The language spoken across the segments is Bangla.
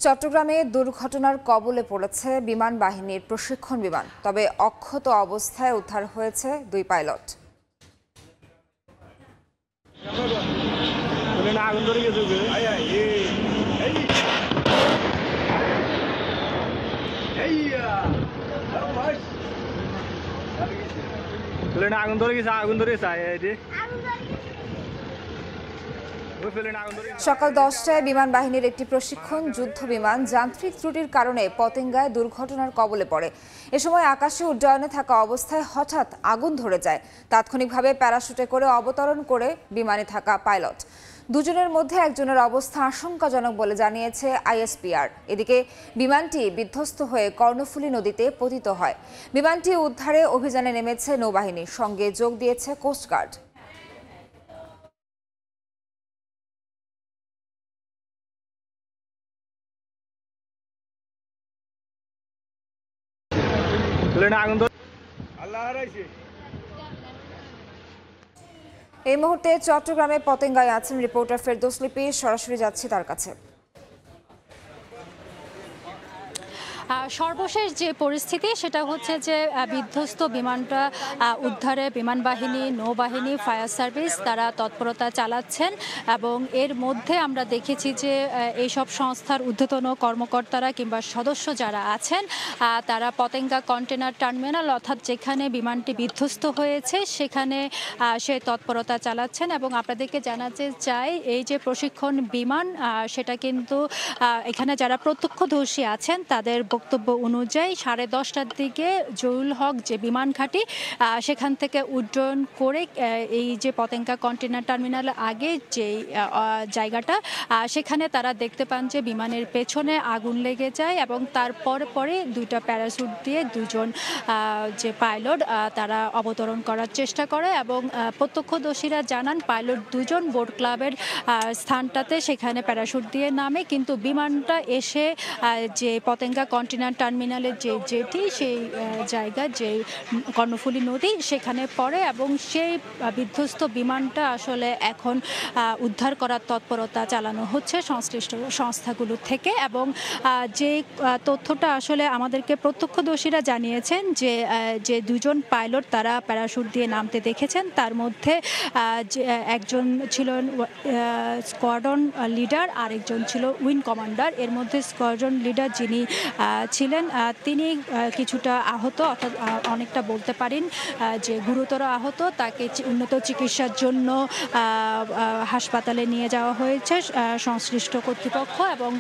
চট্টগ্রামে দুর্ঘটনার কবলে পড়েছে বিমান বাহিনীর প্রশিক্ষণ বিমান। তবে অক্ষত অবস্থায় উদ্ধার হয়েছে দুই পাইলট। সকাল 10টায় বিমান বাহিনীর একটি প্রশিক্ষণ যুদ্ধ বিমান যান্ত্রিক ত্রুটির কারণে পতেঙ্গায় দুর্ঘটনার কবলে পড়ে। এ সময় আকাশে উড্ডয়নে থাকা অবস্থায় হঠাৎ আগুন ধরে যায়। তাৎক্ষণিকভাবে প্যারাশুটে করে অবতরণ করে বিমানে থাকা পাইলট। দুজনের মধ্যে একজনের অবস্থা আশঙ্কাজনক বলে জানিয়েছে আইএসপিআর। এদিকে বিমানটি বিধ্বস্ত হয়ে কর্ণফুলী নদীতে পতিত হয়। বিমানটি উদ্ধারে অভিযানে নেমেছে নৌবাহিনী, সঙ্গে যোগ দিয়েছে কোস্টগার্ড। এই মুহূর্তে চট্টগ্রামে পতেঙ্গায় আছেন রিপোর্টার ফেরদৌস লিপি। সরাসরি যাচ্ছি তার কাছে। সর্বশেষ যে পরিস্থিতি সেটা হচ্ছে যে বিধ্বস্ত বিমানটা উদ্ধারে বিমান বাহিনী, নৌবাহিনী, ফায়ার সার্ভিস তারা তৎপরতা চালাচ্ছেন এবং এর মধ্যে আমরা দেখেছি যে এইসব সংস্থার ঊর্ধ্বতন কর্মকর্তারা কিংবা সদস্য যারা আছেন তারা পতেঙ্গা কন্টেনার টার্মিনাল অর্থাৎ যেখানে বিমানটি বিধ্বস্ত হয়েছে সেখানে সে তৎপরতা চালাচ্ছেন। এবং আপনাদেরকে জানাতে চাই এই যে প্রশিক্ষণ বিমান সেটা কিন্তু এখানে যারা প্রত্যক্ষদর্শী আছেন তাদের বক্তব্য অনুযায়ী 10:30টার দিকে জহুরুল হক যে বিমান ঘাঁটি সেখান থেকে উড্ডয়ন করে এই যে পতেঙ্গা কন্টেনার টার্মিনালের আগে যে জায়গাটা সেখানে তারা দেখতে পান যে বিমানের পেছনে আগুন লেগে যায় এবং পরে দুইটা প্যারাশুট দিয়ে দুজন যে পাইলট তারা অবতরণ করার চেষ্টা করে এবং প্রত্যক্ষদর্শীরা জানান পাইলট দুজন বোট ক্লাবের স্থানটাতে সেখানে প্যারাশুট দিয়ে নামে, কিন্তু বিমানটা এসে যে পতেঙ্গা কন্টেনার টার্মিনালের যে জেটি সেই জায়গা যে কর্ণফুলী নদী সেখানে পড়ে এবং সেই বিধ্বস্ত বিমানটা আসলে এখন উদ্ধার করার তৎপরতা চালানো হচ্ছে সংশ্লিষ্ট সংস্থাগুলো থেকে। এবং যে তথ্যটা আসলে আমাদেরকে প্রত্যক্ষদর্শীরা জানিয়েছেন যে দুজন পাইলট তারা প্যারাশুট দিয়ে নামতে দেখেছেন, তার মধ্যে একজন ছিলেন স্কোয়াড্রন লিডার আর একজন ছিল উইং কমান্ডার। এর মধ্যে স্কোয়াড্রন লিডার যিনি ছিলেন তিনি কিছুটা আহত, অর্থাৎ অনেকটা বলতে পারেন যে গুরুতর আহত। তাকে উন্নত চিকিৎসার জন্য হাসপাতালে নিয়ে যাওয়া হয়েছে সংশ্লিষ্ট কর্তৃপক্ষ। এবং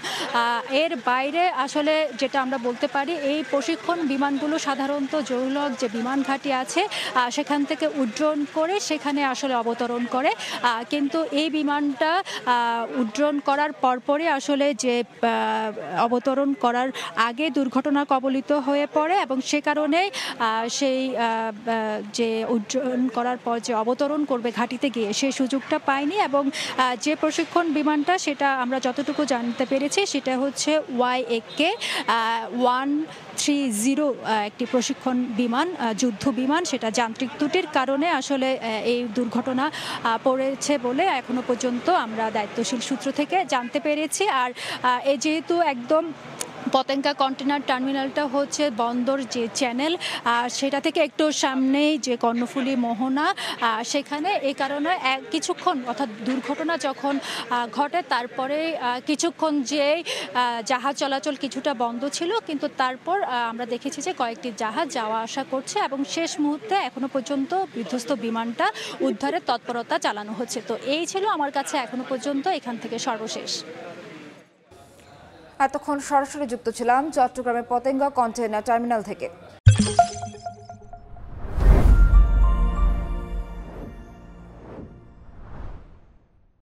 এর বাইরে আসলে যেটা আমরা বলতে পারি এই প্রশিক্ষণ বিমানগুলো সাধারণত জহুরুল হক যে বিমান ঘাঁটি আছে সেখান থেকে উড্ডয়ন করে সেখানে আসলে অবতরণ করে, কিন্তু এই বিমানটা উড্ডয়ন করার পরপরই আসলে যে অবতরণ করার আগে দুর্ঘটনা কবলিত হয়ে পড়ে এবং সে কারণে সেই যে উড্ডয়ন করার পর যে অবতরণ করবে ঘাঁটিতে গিয়ে সেই সুযোগটা পায়নি। এবং যে প্রশিক্ষণ বিমানটা সেটা আমরা যতটুকু জানতে পেরেছি সেটা হচ্ছে YAK 130 একটি প্রশিক্ষণ বিমান, যুদ্ধ বিমান। সেটা যান্ত্রিক ত্রুটির কারণে আসলে এই দুর্ঘটনা পড়েছে বলে এখনো পর্যন্ত আমরা দায়িত্বশীল সূত্র থেকে জানতে পেরেছি। আর যেহেতু একদম পতেঙ্গা কন্টেনার টার্মিনালটা হচ্ছে বন্দর যে চ্যানেল সেটা থেকে একটু সামনেই যে কর্ণফুলী মোহনা সেখানে, এই কারণে কিছুক্ষণ অর্থাৎ দুর্ঘটনা যখন ঘটে তারপরে কিছুক্ষণ যে জাহাজ চলাচল কিছুটা বন্ধ ছিল, কিন্তু তারপর আমরা দেখেছি যে কয়েকটি জাহাজ যাওয়া আসা করছে এবং শেষ মুহূর্তে এখনো পর্যন্ত বিধ্বস্ত বিমানটা উদ্ধারের তৎপরতা চালানো হচ্ছে। তো এই ছিল আমার কাছে এখনো পর্যন্ত এখান থেকে সর্বশেষ। এতক্ষণ সরাসরি যুক্ত ছিলাম চট্টগ্রামের পতেঙ্গা কন্টেইনার টার্মিনাল থেকে।